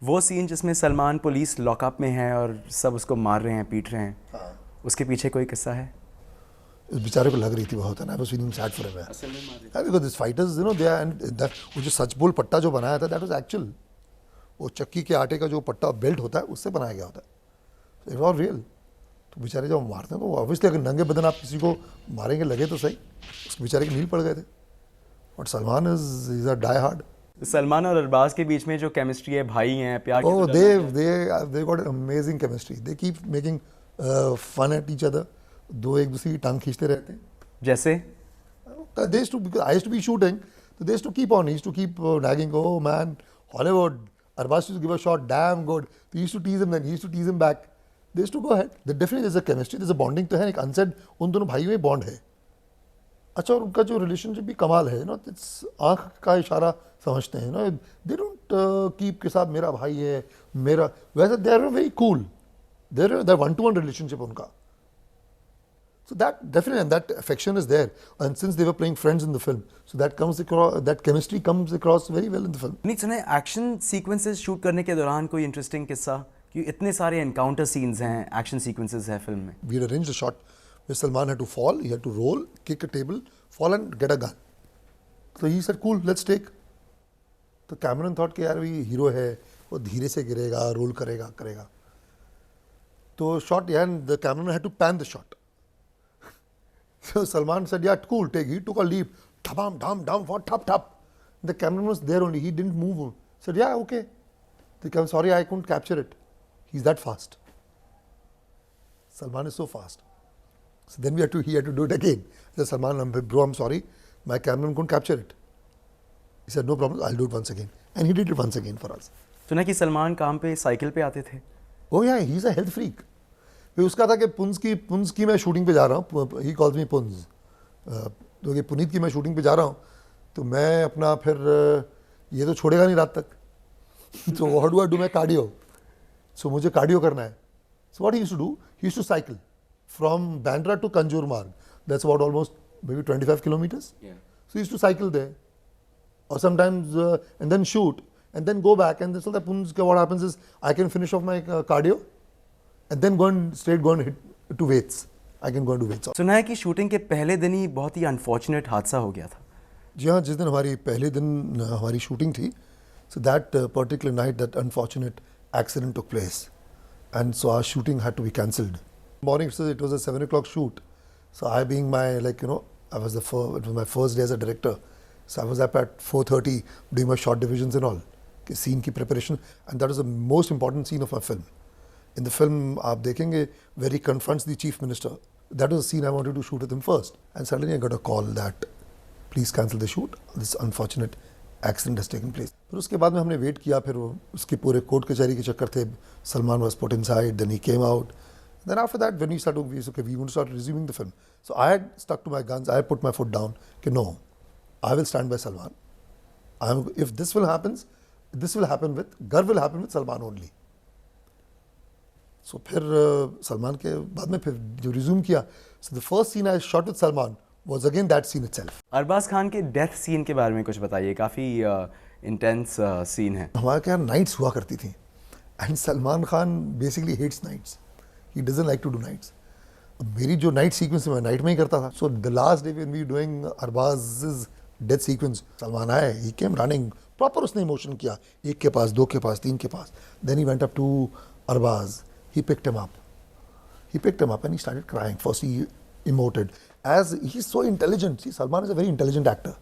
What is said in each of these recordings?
वो सीन जिसमें Salman police lockup में है और सब उसको मार रहे हैं, पीट रहे हैं, उसके पीछे कोई किस्सा है? इस बेचारे को लग रही थी बहुत है ना, I was feeling sad for him. असल में मार रहे Yeah, because these fighters, you know, they are, and that वो जो सच बोल पट्टा जो बनाया था, that was actual. वो चक्की के आटे का जो पट्टा बेल्ट होता है उससे बनाया गया होता है, इट वॉज रियल। तो बेचारे जब मारते हैं तो ऑब्वियसली अगर नंगे बदन आप किसी को मारेंगे लगे तो सही, उसके बेचारे के नील पड़ गए थे। But Salman is a die hard. Salman और अरबाज के बीच में जो केमिस्ट्री है, भाई हैं, प्यार की Oh, तो they got an amazing chemistry. They keep making fun at each other. दो एक दूसरे की टांग खींचते रहते हैं। जैसे They used to, because I used to be shooting, so they used to keep on. He used to keep nagging, oh man, Hollywood. Arbaz used to give a shot, damn good. So he used to tease him, then he used to tease him back. They used to go ahead. There definitely there's a chemistry, there's a bonding तो है, एक unsaid उन दोनों भाइयों में bond है। अच्छा, और उनका जो रिलेशनशिप भी कमाल है, नो, इट्स आँख का इशारा समझते हैं, नो, दे डोंट कीप के साथ मेरा भाई है, मेरा, वैसे they are very cool, they one to one relationship उनका। So that definitely, and that affection is there, and since they were playing friends in the film, so that comes across, that chemistry comes across very well in the film. नहीं सुने, action sequences shoot करने के दौरान कोई interesting किस्सा? क्योंकि इतने सारे एनकाउंटर सीन्स हैं, एक्शन सीक्वेंसेस है फिल्म में। We had arranged a shot where Salman had to fall, he had to roll, kick a table, fall and get a gun. So he said, cool, let's take. तो Cameron thought कि यार ये hero है, वो धीरे से गिरेगा, role करेगा। तो shot, and the cameraman had to pan the shot. So Salman said, yeah, cool, take. He took a leap, thabam, dam, what, tap. The cameraman was there only, he didn't move. Said, yeah, okay. The cameraman, sorry, I couldn't capture it. He's that fast. Salman is so fast. So then he had to do it again. I said, Salman, bro, I'm sorry, my cameraman couldn't capture it. He said, no problem, I'll do it once again. And he did it once again for us. सुना कि सलमान काम पे cycle पे आते थे। Oh yeah, he's a health freak. फिर उसका था कि पुंज की मैं शूटिंग पे जा रहा हूँ, ही कॉल्स मी पुंज, तो कि पुनीत की मैं शूटिंग पे जा रहा हूँ, तो मैं अपना फिर ये तो छोड़ेगा नहीं रात तक, तो व्हाट डू आई डू, मैं कार्डियो, सो मुझे कार्डियो करना है। So what he used to do, he used to cycle from Bandra to Kanjur Marg, that's about almost maybe 25 kilometres, so he used to cycle there, और sometimes and then shoot and then go back, and this is the Punj, what happens is I can finish off my cardio and then go and hit to weights. I can go and do weights. सुना है कि shooting के पहले दिन ही बहुत ही unfortunate हादसा हो गया था। जी हाँ, जिस दिन हमारी पहले दिन हमारी शूटिंग थी, so that particular night that unfortunate accident took place, and so our shooting had to be cancelled. Morning, so it was a 7 o'clock shoot, so I being my, like, you know, it was my first day as a director, so I was up at 4:30 doing my short divisions and all. Scene की preparation, and that is the most important scene of my film. In the film आप देखेंगे very confronts the chief minister, that was the scene I wanted to shoot with him first, and suddenly I got a call that please cancel the shoot, this unfortunate accident has taken place. फिर उसके बाद में हमने wait किया, फिर वो उसके पूरे कोर्ट कचहरी के चक्कर थे, Salman was put inside, then he came out, then after that when we started, we want to start resuming the film, so I had stuck to my guns, I put my foot down कि no, I will stand by Salman, if this will happen with Garv will happen with Salman only. So फिर सलमान के बाद में फिर जो resume किया, so the first scene I shot with Salman was again that scene itself. Arbaaz Khan के death scene के बारे में कुछ बताइए, काफ़ी इंटेंस सीन है। हमारे क्या नाइट्स हुआ करती थी, and Salman Khan basically hates nights, he doesn't like to do nights. मेरी जो नाइट सीक्वेंस मैं नाइट में ही करता था, so the last day when we doing Arbaaz death sequence, Salman आए, ही केम रनिंग, प्रॉपर उसने इमोशन किया, एक के पास, दो के पास, तीन के पास, then he went up to Arbaaz, he picked him up and he started crying, first he emoted, as he is so intelligent. See, Salman is a very intelligent actor.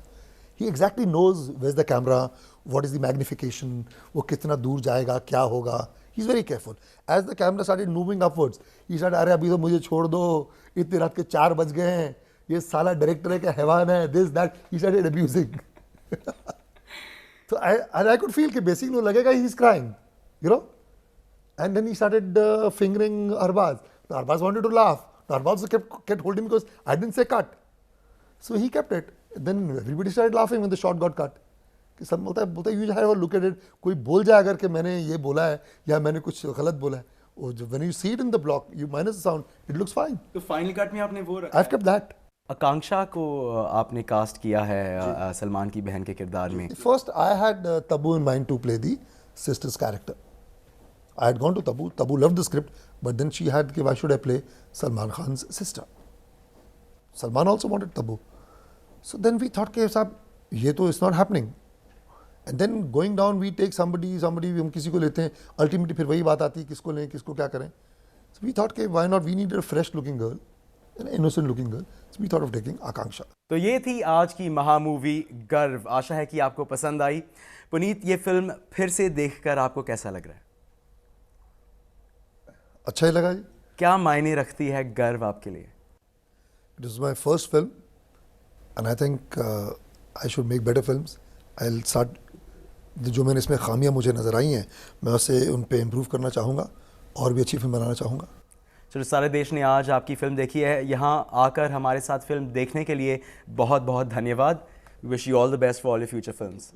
He exactly knows where's the camera, what is the magnification, वो कितना दूर जाएगा, क्या होगा. He's very careful. As the camera started moving upwards, he said, अरे अभी तो मुझे छोड़ दो, इतनी रात के 4 बज गए हैं, ये साला डायरेक्टर है क्या हैवान है, this that. He started abusing. So I could feel कि basically वो लगेगा he's crying, you know. And then he started fingering Arbaz. So Arbaz wanted to laugh. Arbaz kept holding because I didn't say cut. So he kept it. Then everybody started laughing when the shot got cut. कि सब बोलता है you have a look at it. कोई बोल जाए अगर कि मैंने ये बोला है या मैंने कुछ गलत बोला है, when you see it in the block, you minus the sound, it looks fine. तो फाइनल कट में आपने वो रखा? I've kept that. आकांक्षा को आपने कास्ट किया है सलमान की बहन के किरदार में। First I had Tabu in mind to play the sister's character. I had gone to Tabu. Tabu loved the script, but then she had, why should I play Salman Khan's sister? Salman also wanted Tabu. So then we thought, कि साहब ये तो it's not happening. And then going down, we take somebody हम किसी को लेते हैं. Ultimately फिर वही बात आती है, किसको लें, किसको क्या करें. So we thought, why not? We needed a fresh looking girl, an innocent looking girl. So we thought of taking Akanksha. तो ये थी आज की महा मूवी गर्व। आशा है कि आपको पसंद आई। पुनीत, ये फिल्म फिर से देखकर आपको कैसा लग रहा है? अच्छा ही लगा जी. क्या मायने रखती है गर्व आपके लिए? It was my first film, and I think I should make better films. I'll start. जो मैंने इसमें खामियां मुझे नज़र आई हैं, मैं उससे उन पे इम्प्रूव करना चाहूँगा और भी अच्छी फिल्म बनाना चाहूँगा. चलो, सारे देश ने आज आपकी फ़िल्म देखी है। यहाँ आकर हमारे साथ फिल्म देखने के लिए बहुत बहुत धन्यवाद। Wish you all the best for all your future films.